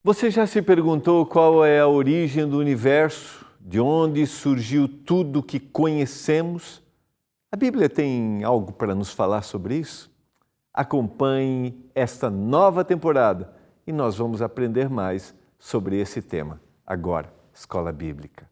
Você já se perguntou qual é a origem do universo? De onde surgiu tudo que conhecemos? A Bíblia tem algo para nos falar sobre isso? Acompanhe esta nova temporada e nós vamos aprender mais sobre esse tema. Agora, Escola Bíblica.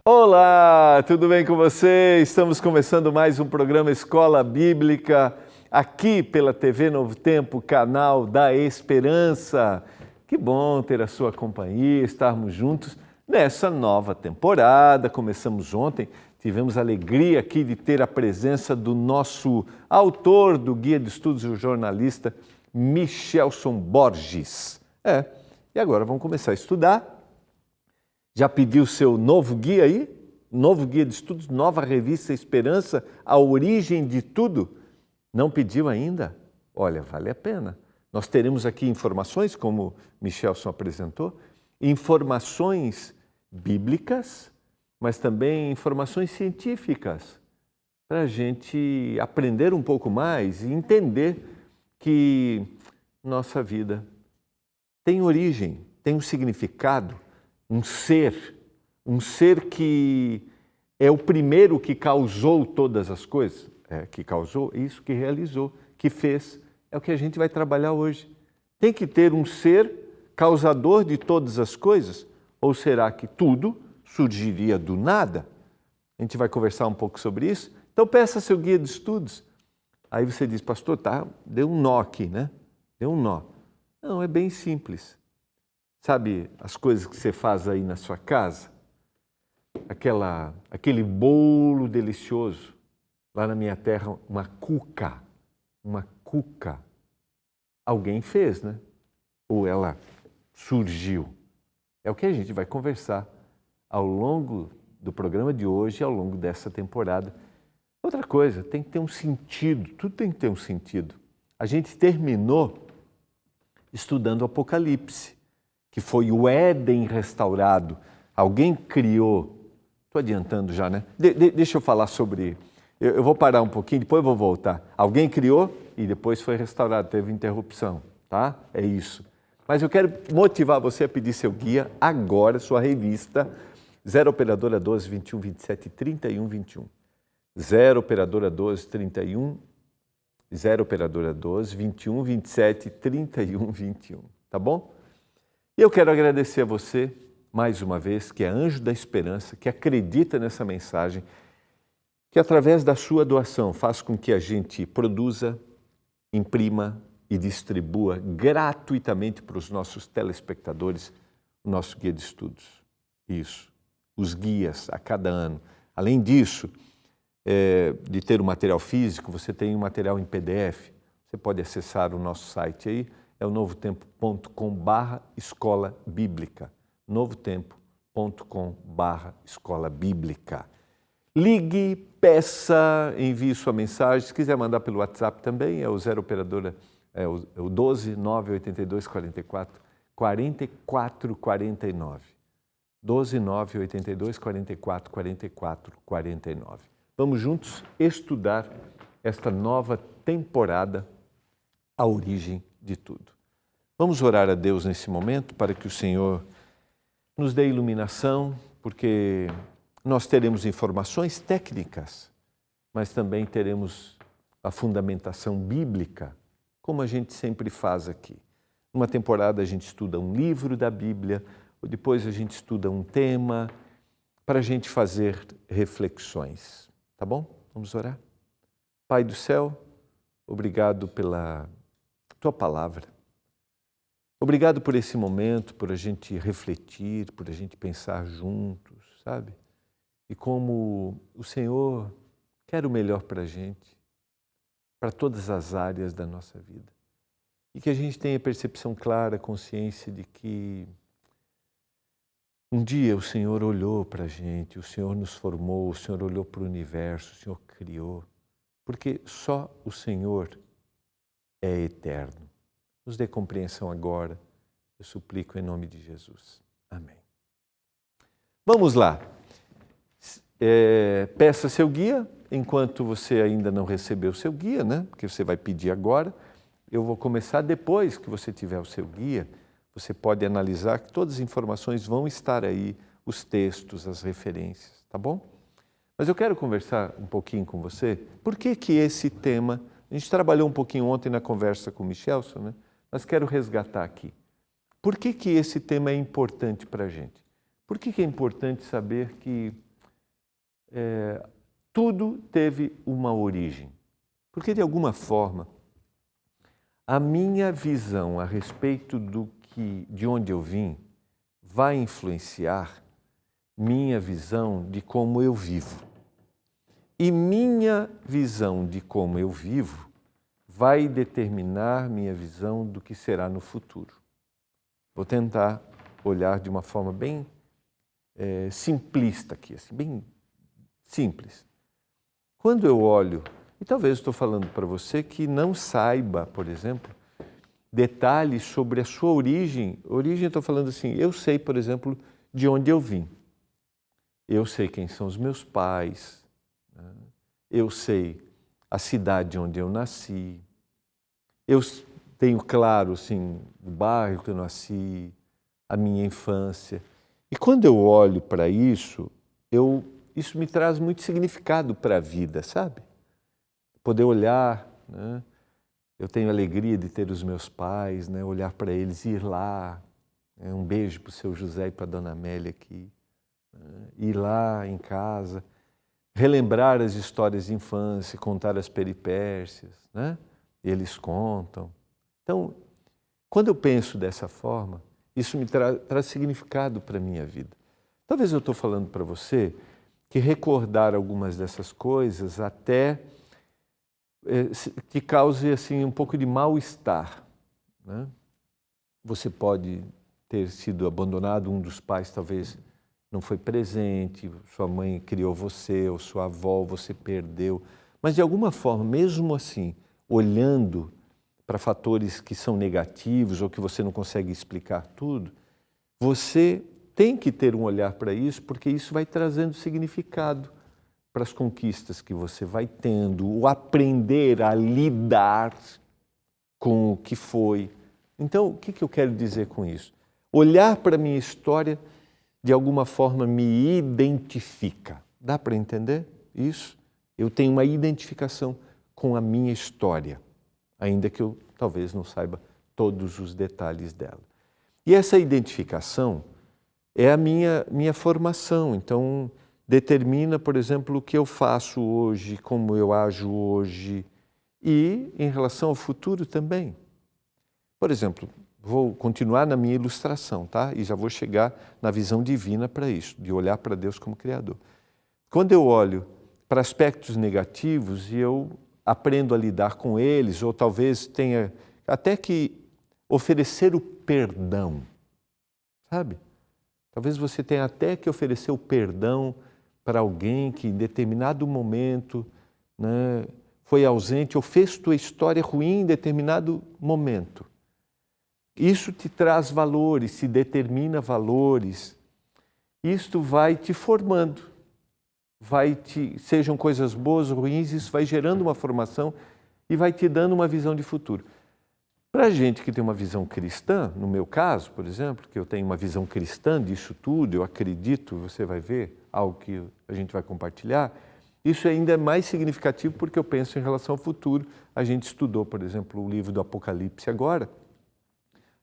Olá, tudo bem com você? Estamos começando mais um programa Escola Bíblica, aqui pela TV Novo Tempo, canal da Esperança. Que bom ter a sua companhia, estarmos juntos nessa nova temporada. Começamos ontem, tivemos a alegria aqui de ter a presença do nosso autor do Guia de Estudos, o jornalista Michelson Borges. E agora vamos começar a estudar. Já pediu seu novo guia aí? Novo guia de estudos, nova revista Esperança, a origem de tudo? Não pediu ainda? Olha, vale a pena. Nós teremos aqui informações, como Michelson apresentou, informações bíblicas, mas também informações científicas, para a gente aprender um pouco mais e entender que nossa vida tem origem, tem um significado, um ser que é o primeiro que causou todas as coisas, que causou isso, que realizou, que fez, é o que a gente vai trabalhar hoje. Tem que ter um ser causador de todas as coisas, ou será que tudo surgiria do nada? A gente vai conversar um pouco sobre isso. Então peça seu guia de estudos. Aí você diz, pastor, deu um nó aqui, né? Deu um nó. Não, é bem simples. Sabe as coisas que você faz aí na sua casa? Aquele bolo delicioso. Lá na minha terra, uma cuca. Alguém fez, né? Ou ela surgiu. É o que a gente vai conversar ao longo do programa de hoje e ao longo dessa temporada. Outra coisa, tem que ter um sentido. Tudo tem que ter um sentido. A gente terminou estudando o Apocalipse, que foi o Éden restaurado. Alguém criou, estou adiantando já, né? Deixa eu falar sobre, eu vou parar um pouquinho, depois eu vou voltar. Alguém criou e depois foi restaurado, teve interrupção, tá? É isso. Mas eu quero motivar você a pedir seu guia agora, sua revista, 0 Operadora 12 21 27 31 21. 0 Operadora 12 31, 0 Operadora 12 21 27 31 21, tá bom? E eu quero agradecer a você, mais uma vez, que é anjo da esperança, que acredita nessa mensagem, que através da sua doação faz com que a gente produza, imprima e distribua gratuitamente para os nossos telespectadores o nosso guia de estudos. Isso, os guias a cada ano. Além disso, de ter o material físico, você tem um material em PDF. Você pode acessar o nosso site aí, é o novotempo.com/escola bíblica. novotempo.com/escola bíblica. Ligue, peça, envie sua mensagem. Se quiser mandar pelo WhatsApp também, é o 0 Operadora, o 12 982 44 44 49. 12 982 44 44 49. Vamos juntos estudar esta nova temporada, a origem de tudo. Vamos orar a Deus nesse momento para que o Senhor nos dê iluminação, porque nós teremos informações técnicas, mas também teremos a fundamentação bíblica, como a gente sempre faz aqui. Numa temporada a gente estuda um livro da Bíblia, depois a gente estuda um tema, para a gente fazer reflexões. Tá bom? Vamos orar? Pai do céu, obrigado pela Tua palavra. Obrigado por esse momento, por a gente refletir, por a gente pensar juntos, sabe? E como o Senhor quer o melhor para a gente, para todas as áreas da nossa vida. E que a gente tenha percepção clara, consciência de que Um dia o Senhor olhou para a gente, o Senhor nos formou, o Senhor olhou para o universo, o Senhor criou, porque só o Senhor é eterno. Nos dê compreensão agora, eu suplico em nome de Jesus. Amém. Vamos lá. Peça seu guia, enquanto você ainda não recebeu seu guia, né? Porque você vai pedir agora. Eu vou começar depois que você tiver o seu guia. Você pode analisar que todas as informações vão estar aí, os textos, as referências, tá bom? Mas eu quero conversar um pouquinho com você. Por que esse tema... A gente trabalhou um pouquinho ontem na conversa com o Michelson, né? Mas quero resgatar aqui. Por que esse tema é importante para a gente? Por que é importante saber que tudo teve uma origem? Porque, de alguma forma, a minha visão a respeito de onde eu vim vai influenciar minha visão de como eu vivo. E minha visão de como eu vivo vai determinar minha visão do que será no futuro. Vou tentar olhar de uma forma bem simplista aqui, assim, bem simples. Quando eu olho, e talvez estou falando para você que não saiba, por exemplo, detalhes sobre a sua origem. Origem, eu estou falando assim, eu sei, por exemplo, de onde eu vim. Eu sei quem são os meus pais, né? Eu sei a cidade onde eu nasci. Eu tenho claro, assim, o bairro que eu nasci, a minha infância. E quando eu olho para isso, isso me traz muito significado para a vida, sabe? Poder olhar, né? Eu tenho alegria de ter os meus pais, né? Olhar para eles, ir lá, né? Um beijo para o seu José e para a dona Amélia aqui, né? Ir lá em casa, relembrar as histórias de infância, contar as peripécias, né? Eles contam. Então, quando eu penso dessa forma, isso me traz significado para a minha vida. Talvez eu estou falando para você que recordar algumas dessas coisas até que cause assim, um pouco de mal-estar, né? Você pode ter sido abandonado, um dos pais talvez não foi presente, sua mãe criou você, ou sua avó, você perdeu. Mas, de alguma forma, mesmo assim, olhando para fatores que são negativos ou que você não consegue explicar tudo, você tem que ter um olhar para isso, porque isso vai trazendo significado para as conquistas que você vai tendo, o aprender a lidar com o que foi. Então, o que eu quero dizer com isso? Olhar para a minha história, de alguma forma, me identifica. Dá para entender isso? Eu tenho uma identificação com a minha história, ainda que eu talvez não saiba todos os detalhes dela. E essa identificação é a minha formação. Então, determina, por exemplo, o que eu faço hoje, como eu ajo hoje e em relação ao futuro também. Por exemplo, vou continuar na minha ilustração, tá? E já vou chegar na visão divina para isso, de olhar para Deus como Criador. Quando eu olho para aspectos negativos e eu aprendo a lidar com eles, ou talvez tenha até que oferecer o perdão, sabe? Talvez você tenha até que oferecer o perdão para alguém que em determinado momento, né, foi ausente ou fez tua história ruim em determinado momento. Isso te traz valores, te determina valores. Isto vai te formando, sejam coisas boas ou ruins, isso vai gerando uma formação e vai te dando uma visão de futuro. Para a gente que tem uma visão cristã, no meu caso, por exemplo, que eu tenho uma visão cristã disso tudo, eu acredito, você vai ver algo que a gente vai compartilhar, isso ainda é mais significativo porque eu penso em relação ao futuro. A gente estudou, por exemplo, o livro do Apocalipse agora,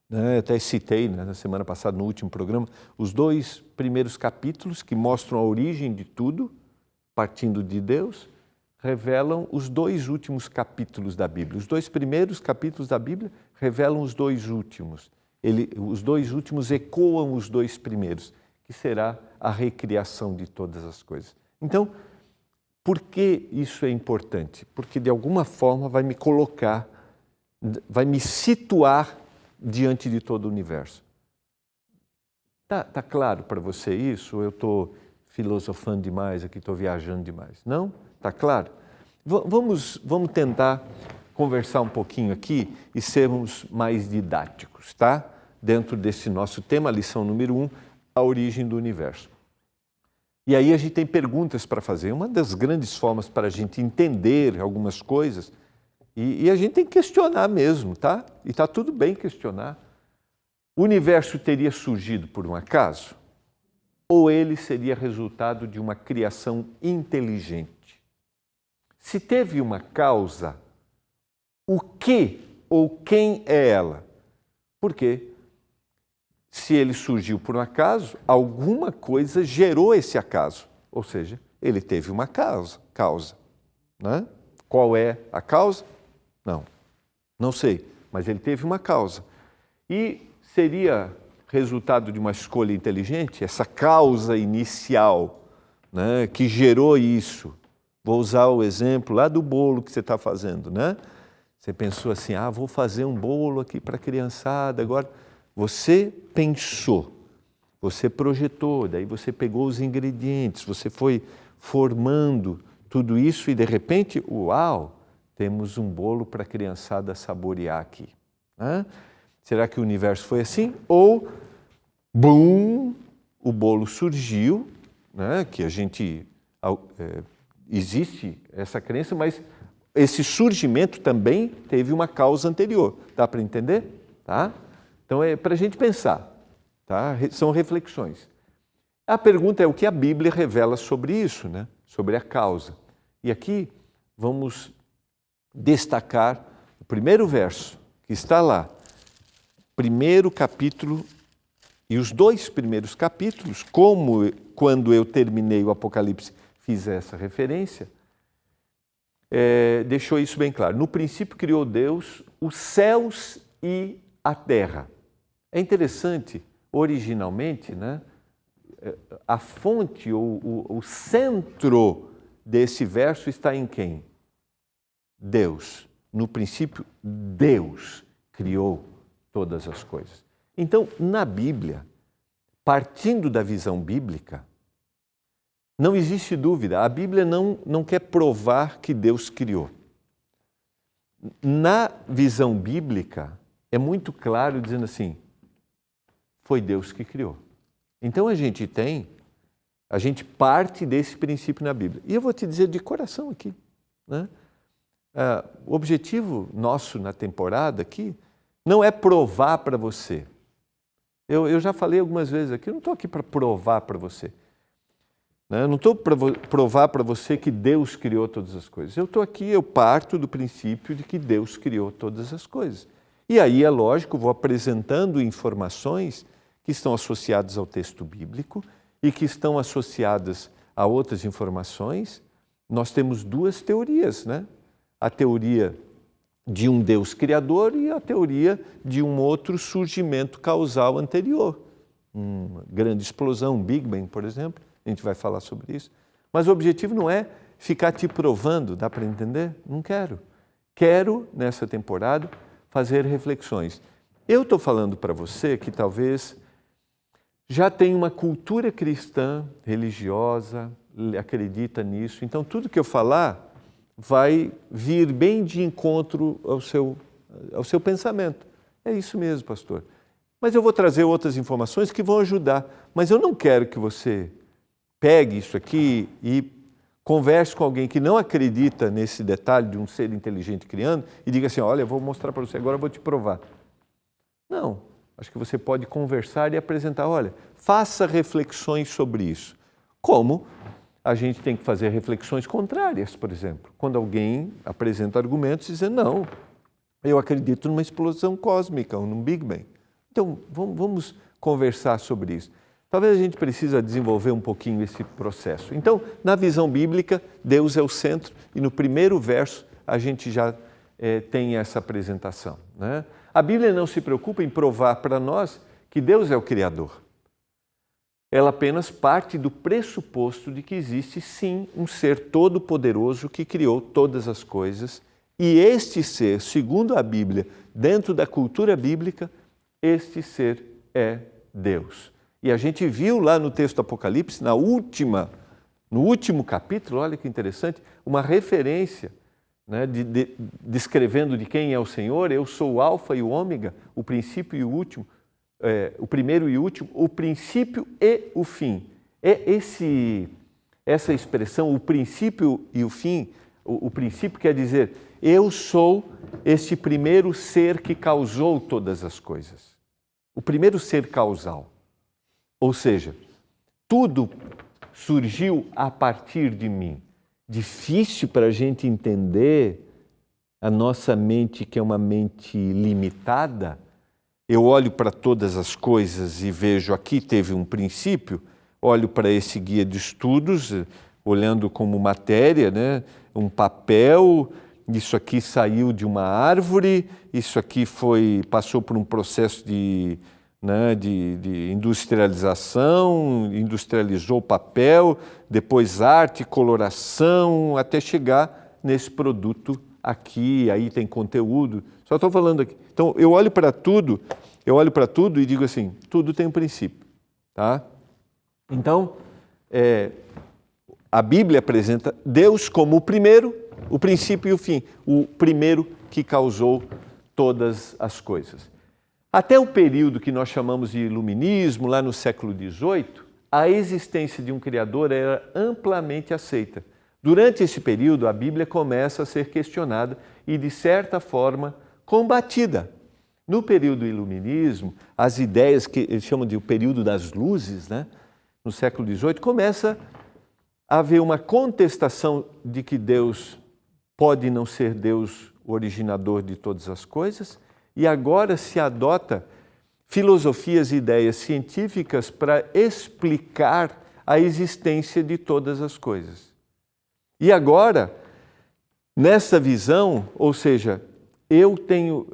né? Até citei, né, na semana passada, no último programa, os 2 primeiros capítulos que mostram a origem de tudo, partindo de Deus, revelam os 2 últimos capítulos da Bíblia. Os 2 primeiros capítulos da Bíblia revelam os 2 últimos. Os 2 últimos ecoam os 2 primeiros, que será a recriação de todas as coisas. Então, por que isso é importante? Porque, de alguma forma, vai me colocar, vai me situar diante de todo o universo. Tá claro para você isso? Ou eu estou filosofando demais aqui, estou viajando demais? Não? Tá claro? Vamos tentar conversar um pouquinho aqui e sermos mais didáticos, tá? Dentro desse nosso tema, lição número 1, a origem do universo. E aí a gente tem perguntas para fazer. Uma das grandes formas para a gente entender algumas coisas, e a gente tem que questionar mesmo, tá? E tá tudo bem questionar. O universo teria surgido por um acaso? Ou ele seria resultado de uma criação inteligente? Se teve uma causa, o que ou quem é ela? Porque se ele surgiu por um acaso, alguma coisa gerou esse acaso. Ou seja, ele teve uma causa. Né? Qual é a causa? Não sei, mas ele teve uma causa. E seria resultado de uma escolha inteligente, essa causa inicial, né, que gerou isso. Vou usar o exemplo lá do bolo que você está fazendo, né? Você pensou assim, vou fazer um bolo aqui para a criançada. Agora, você pensou, você projetou, daí você pegou os ingredientes, você foi formando tudo isso e, de repente, uau, temos um bolo para a criançada saborear aqui. Né? Será que o universo foi assim? Ou, bum, o bolo surgiu, né? Que a gente... existe essa crença, mas esse surgimento também teve uma causa anterior. Dá para entender? Tá? Então, é para a gente pensar. Tá? São reflexões. A pergunta é o que a Bíblia revela sobre isso, né? Sobre a causa. E aqui vamos destacar o primeiro verso que está lá. Primeiro capítulo e os 2 primeiros capítulos, como quando eu terminei o Apocalipse fiz essa referência, deixou isso bem claro. No princípio criou Deus os céus e a terra. É interessante, originalmente, né, a fonte, o centro desse verso está em quem? Deus. No princípio, Deus criou todas as coisas. Então, na Bíblia, partindo da visão bíblica, não existe dúvida, a Bíblia não quer provar que Deus criou. Na visão bíblica, é muito claro dizendo assim, foi Deus que criou. Então a gente parte desse princípio na Bíblia. E eu vou te dizer de coração aqui, né? O objetivo nosso na temporada aqui não é provar para você. Eu já falei algumas vezes aqui, eu não estou aqui para provar para você. Eu não estou para provar para você que Deus criou todas as coisas. Eu parto do princípio de que Deus criou todas as coisas. E aí, é lógico, vou apresentando informações que estão associadas ao texto bíblico e que estão associadas a outras informações. Nós temos 2 teorias, né? A teoria de um Deus criador e a teoria de um outro surgimento causal anterior. Uma grande explosão, um Big Bang, por exemplo. A gente vai falar sobre isso. Mas o objetivo não é ficar te provando, dá para entender? Não quero. Quero, nessa temporada, fazer reflexões. Eu estou falando para você que talvez já tem uma cultura cristã, religiosa, acredita nisso. Então, tudo que eu falar vai vir bem de encontro ao seu pensamento. É isso mesmo, pastor. Mas eu vou trazer outras informações que vão ajudar. Mas eu não quero que você pegue isso aqui e converse com alguém que não acredita nesse detalhe de um ser inteligente criando e diga assim, olha, eu vou mostrar para você, agora eu vou te provar. Não, acho que você pode conversar e apresentar, olha, faça reflexões sobre isso. Como a gente tem que fazer reflexões contrárias, por exemplo. Quando alguém apresenta argumentos dizendo, não, eu acredito numa explosão cósmica, ou num Big Bang. Então, vamos conversar sobre isso. Talvez a gente precise desenvolver um pouquinho esse processo. Então, na visão bíblica, Deus é o centro e no primeiro verso a gente já tem essa apresentação, né? A Bíblia não se preocupa em provar para nós que Deus é o Criador. Ela apenas parte do pressuposto de que existe, sim, um ser todo-poderoso que criou todas as coisas e este ser, segundo a Bíblia, dentro da cultura bíblica, este ser é Deus. E a gente viu lá no texto do Apocalipse, no último capítulo, olha que interessante, uma referência, né, descrevendo de quem é o Senhor. Eu sou o Alfa e o Ômega, o princípio e o último, o primeiro e o último, o princípio e o fim. Essa expressão, o princípio e o fim, o princípio quer dizer, eu sou este primeiro ser que causou todas as coisas. O primeiro ser causal. Ou seja, tudo surgiu a partir de mim. Difícil para a gente entender a nossa mente, que é uma mente limitada. Eu olho para todas as coisas e vejo aqui teve um princípio, olho para esse guia de estudos, olhando como matéria, né? Um papel, isso aqui saiu de uma árvore, isso aqui passou por um processo de industrialização, industrializou o papel, depois arte, coloração, até chegar nesse produto aqui, aí tem conteúdo. Só estou falando aqui. Então, eu olho para tudo e digo assim, tudo tem um princípio, tá? Então, a Bíblia apresenta Deus como o primeiro, o princípio e o fim, o primeiro que causou todas as coisas. Até o período que nós chamamos de iluminismo, lá no século XVIII, a existência de um Criador era amplamente aceita. Durante esse período, a Bíblia começa a ser questionada e, de certa forma, combatida. No período do iluminismo, as ideias que eles chamam de o período das luzes, né? No século XVIII, começa a haver uma contestação de que Deus pode não ser Deus, o originador de todas as coisas, e agora se adota filosofias e ideias científicas para explicar a existência de todas as coisas. E agora, nessa visão, ou seja,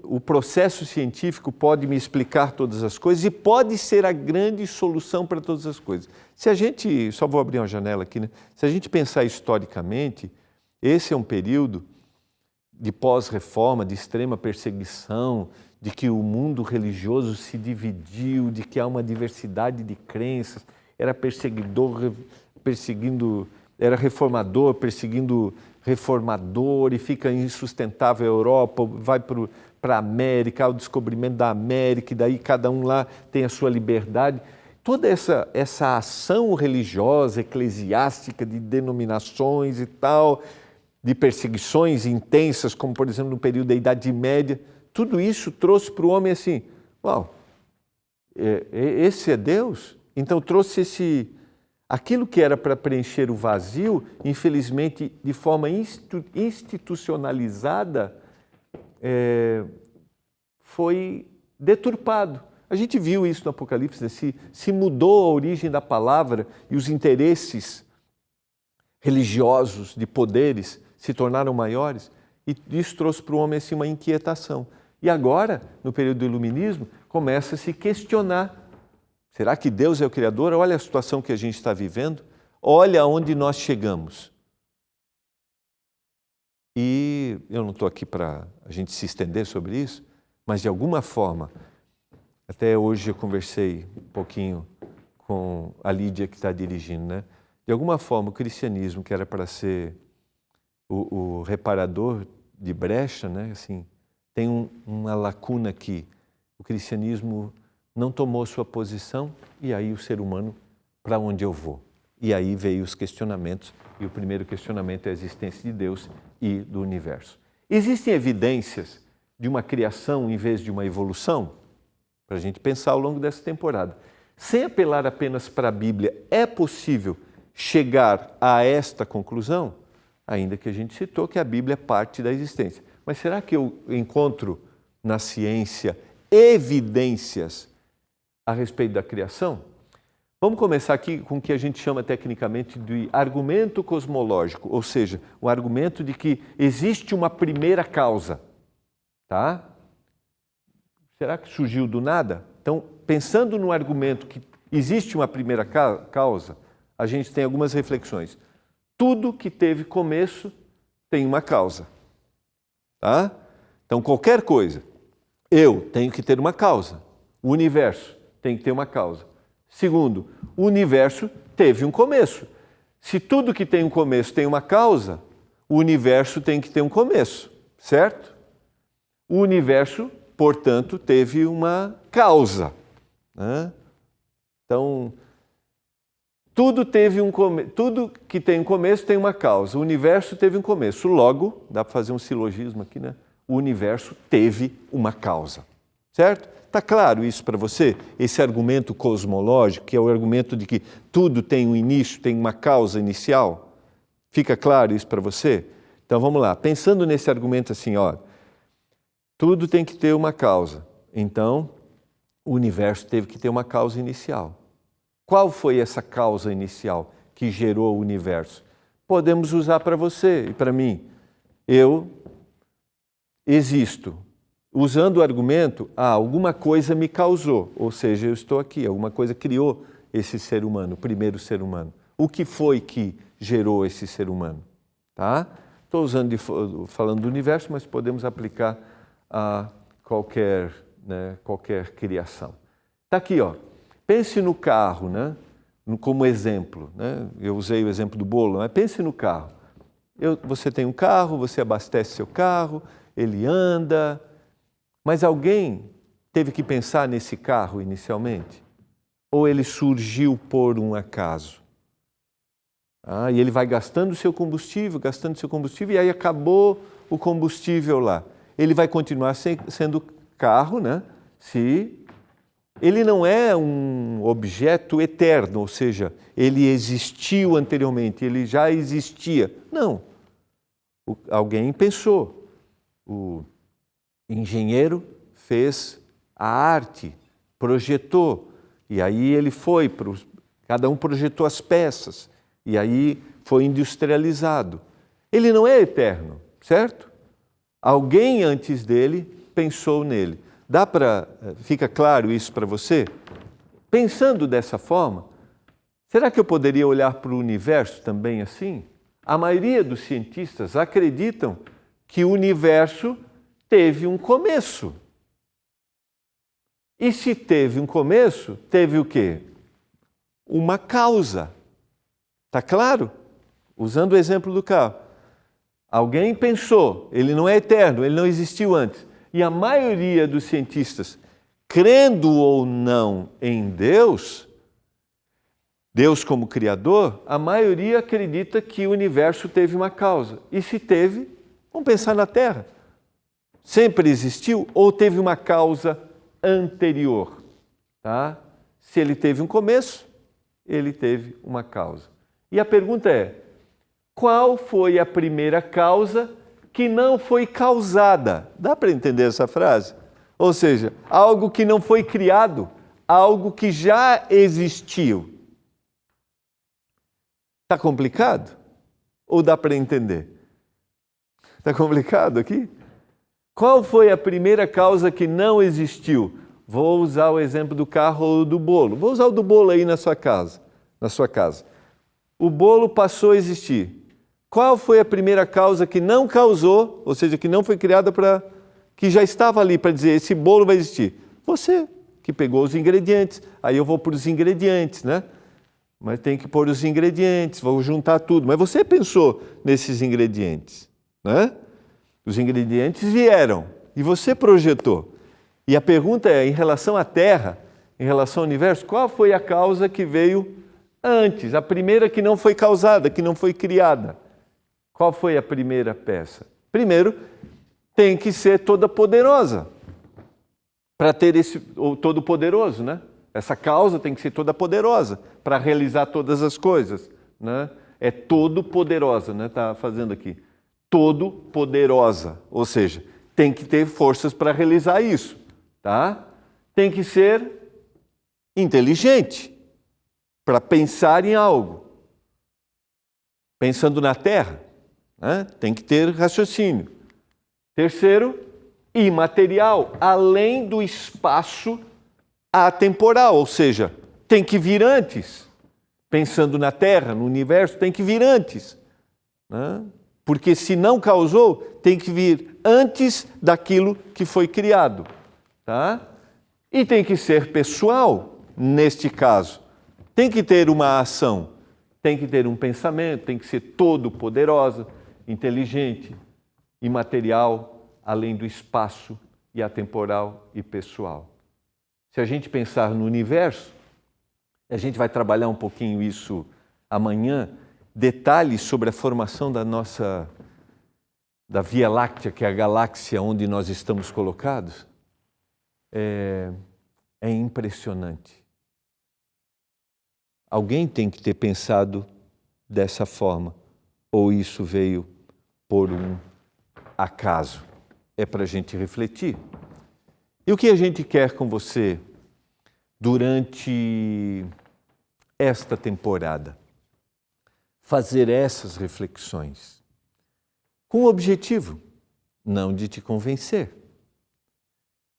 o processo científico pode me explicar todas as coisas e pode ser a grande solução para todas as coisas. Se a gente, só vou abrir uma janela aqui, né? Se a gente pensar historicamente, esse é um período de pós-reforma, de extrema perseguição, de que o mundo religioso se dividiu, de que há uma diversidade de crenças, era era reformador perseguindo reformador, e fica insustentável a Europa, vai para a América, o descobrimento da América, e daí cada um lá tem a sua liberdade. Toda essa ação religiosa, eclesiástica, de denominações e tal, de perseguições intensas, como por exemplo no período da Idade Média, tudo isso trouxe para o homem assim, uau, esse é Deus? Então trouxe aquilo que era para preencher o vazio, infelizmente de forma institucionalizada, foi deturpado. A gente viu isso no Apocalipse, né? Se mudou a origem da palavra e os interesses religiosos de poderes se tornaram maiores, e isso trouxe para o homem assim, uma inquietação. E agora, no período do iluminismo, começa a se questionar, será que Deus é o Criador? Olha a situação que a gente está vivendo, olha aonde nós chegamos. E eu não estou aqui para a gente se estender sobre isso, mas de alguma forma, até hoje eu conversei um pouquinho com a Lídia que está dirigindo, né? De alguma forma, o cristianismo, que era para ser o reparador de brecha, né? Assim, tem uma lacuna aqui. O cristianismo não tomou sua posição, e aí o ser humano, para onde eu vou? E aí veio os questionamentos, e o primeiro questionamento é a existência de Deus e do universo. Existem evidências de uma criação em vez de uma evolução? Para a gente pensar ao longo dessa temporada. Sem apelar apenas para a Bíblia, é possível chegar a esta conclusão? Ainda que a gente citou que a Bíblia é parte da existência. Mas será que eu encontro na ciência evidências a respeito da criação? Vamos começar aqui com o que a gente chama tecnicamente de argumento cosmológico, ou seja, o argumento de que existe uma primeira causa, tá? Será que surgiu do nada? Então, pensando no argumento que existe uma primeira causa, a gente tem algumas reflexões. Tudo que teve começo tem uma causa, tá? Então, qualquer coisa, eu tenho que ter uma causa. O universo tem que ter uma causa. Segundo, o universo teve um começo. Se tudo que tem um começo tem uma causa, o universo tem que ter um começo, certo? O universo, portanto, teve uma causa, né? Então, tudo que tem um começo tem uma causa. O universo teve um começo. Logo, dá para fazer um silogismo aqui, né? O universo teve uma causa, certo? Está claro isso para você? Esse argumento cosmológico, que é o argumento de que tudo tem um início, tem uma causa inicial? Fica claro isso para você? Então vamos lá, pensando nesse argumento assim, ó, tudo tem que ter uma causa. Então, o universo teve que ter uma causa inicial. Qual foi essa causa inicial que gerou o universo? Podemos usar para você e para mim. Eu existo. Usando o argumento, alguma coisa me causou, ou seja, eu estou aqui, alguma coisa criou esse ser humano, o primeiro ser humano. O que foi que gerou esse ser humano? Tá? Estou falando do universo, mas podemos aplicar a qualquer criação. Está aqui, ó. Pense no carro, né? Como exemplo, né? Eu usei o exemplo do bolo, mas pense no carro. Você tem um carro, você abastece seu carro, ele anda, mas alguém teve que pensar nesse carro inicialmente? Ou ele surgiu por um acaso? E ele vai gastando seu combustível, e aí acabou o combustível lá. Ele vai continuar sendo carro, né? Se ele não é um objeto eterno, ou seja, ele existiu anteriormente, ele já existia. Não. Alguém pensou. O engenheiro fez a arte, projetou, e aí ele foi, cada um projetou as peças, e aí foi industrializado. Ele não é eterno, certo? Alguém antes dele pensou nele. Fica claro isso para você? Pensando dessa forma, será que eu poderia olhar para o universo também assim? A maioria dos cientistas acreditam que o universo teve um começo. E se teve um começo, teve o quê? Uma causa. Está claro? Usando o exemplo do carro. Alguém pensou, ele não é eterno, ele não existiu antes. E a maioria dos cientistas, crendo ou não em Deus como Criador, a maioria acredita que o universo teve uma causa. E se teve, vamos pensar na Terra. Sempre existiu ou teve uma causa anterior? Tá? Se ele teve um começo, ele teve uma causa. E a pergunta é, qual foi a primeira causa que não foi causada? Dá para entender essa frase? Ou seja, algo que não foi criado, algo que já existiu. Está complicado? Ou dá para entender? Está complicado aqui? Qual foi a primeira causa que não existiu? Vou usar o exemplo do carro ou do bolo. Vou usar o do bolo aí na sua casa. O bolo passou a existir. Qual foi a primeira causa que não causou, ou seja, que não foi criada que já estava ali para dizer, esse bolo vai existir? Você, que pegou os ingredientes. Aí eu vou para os ingredientes, né? Mas tem que pôr os ingredientes, vou juntar tudo. Mas você pensou nesses ingredientes, né? Os ingredientes vieram e você projetou. E a pergunta é, em relação à Terra, em relação ao universo, qual foi a causa que veio antes? A primeira que não foi causada, que não foi criada. Qual foi a primeira peça? Primeiro, tem que ser toda poderosa. Para ter ou todo poderoso, né? Essa causa tem que ser toda poderosa para realizar todas as coisas, né? É todo poderosa, né? Tá fazendo aqui. Todo poderosa, ou seja, tem que ter forças para realizar isso, tá? Tem que ser inteligente para pensar em algo. Pensando na Terra, né? Tem que ter raciocínio. Terceiro, imaterial, além do espaço atemporal, ou seja, tem que vir antes. Pensando na Terra, no universo, tem que vir antes, né? Porque se não causou, tem que vir antes daquilo que foi criado, tá? E tem que ser pessoal, neste caso. Tem que ter uma ação, tem que ter um pensamento, tem que ser todo poderosa, inteligente, imaterial, além do espaço e atemporal e pessoal. Se a gente pensar no universo, a gente vai trabalhar um pouquinho isso amanhã, detalhes sobre a formação da Via Láctea, que é a galáxia onde nós estamos colocados, é impressionante. Alguém tem que ter pensado dessa forma, ou isso veio por um acaso. É para a gente refletir. E o que a gente quer com você durante esta temporada? Fazer essas reflexões com o objetivo, não de te convencer,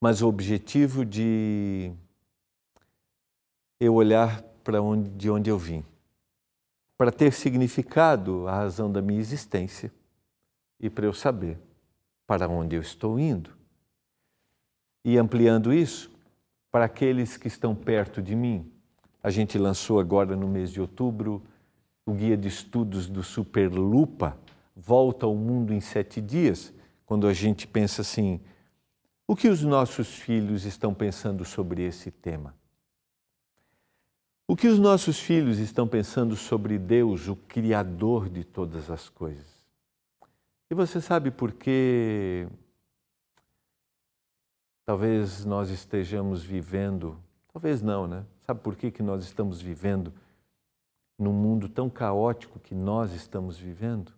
mas o objetivo de eu olhar de onde eu vim, para ter significado a razão da minha existência e para eu saber para onde eu estou indo. E ampliando isso, para aqueles que estão perto de mim, a gente lançou agora no mês de outubro o guia de estudos do Superlupa, Volta ao Mundo em 7 Dias, quando a gente pensa assim, o que os nossos filhos estão pensando sobre esse tema? O que os nossos filhos estão pensando sobre Deus, o Criador de todas as coisas? E você sabe por que talvez nós estejamos vivendo, talvez não, né? Sabe por que nós estamos vivendo num mundo tão caótico que nós estamos vivendo?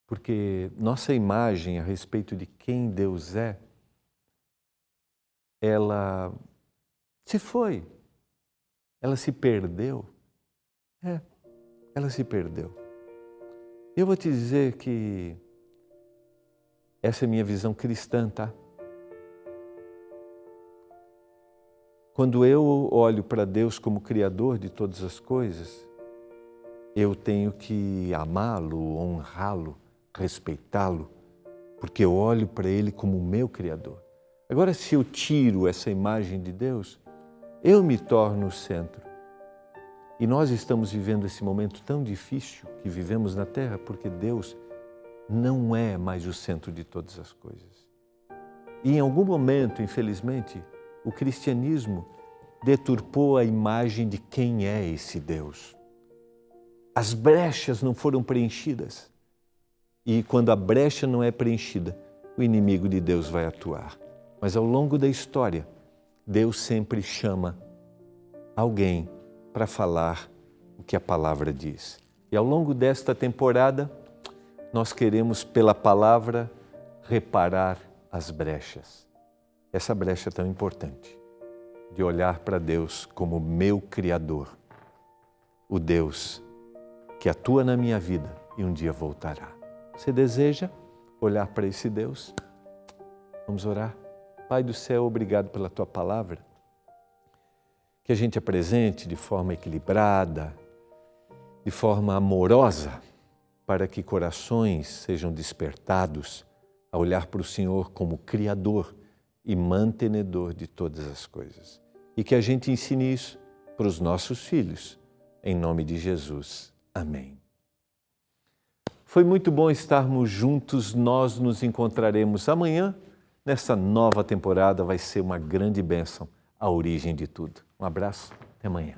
Porque nossa imagem a respeito de quem Deus é, ela se foi, ela se perdeu. Ela se perdeu. Eu vou te dizer que essa é a minha visão cristã, tá? Quando eu olho para Deus como Criador de todas as coisas, eu tenho que amá-lo, honrá-lo, respeitá-lo, porque eu olho para Ele como o meu Criador. Agora, se eu tiro essa imagem de Deus, eu me torno o centro. E nós estamos vivendo esse momento tão difícil que vivemos na Terra, porque Deus não é mais o centro de todas as coisas. E em algum momento, infelizmente, o cristianismo deturpou a imagem de quem é esse Deus. As brechas não foram preenchidas. E quando a brecha não é preenchida, o inimigo de Deus vai atuar. Mas ao longo da história, Deus sempre chama alguém para falar o que a palavra diz. E ao longo desta temporada, nós queremos, pela palavra, reparar as brechas. Essa brecha é tão importante, de olhar para Deus como meu Criador, o Deus que atua na minha vida e um dia voltará. Você deseja olhar para esse Deus? Vamos orar? Pai do céu, obrigado pela Tua palavra, que a gente apresente de forma equilibrada, de forma amorosa, para que corações sejam despertados a olhar para o Senhor como Criador e mantenedor de todas as coisas. E que a gente ensine isso para os nossos filhos, em nome de Jesus. Amém. Foi muito bom estarmos juntos, nós nos encontraremos amanhã. Nessa nova temporada vai ser uma grande bênção, a origem de tudo. Um abraço, até amanhã.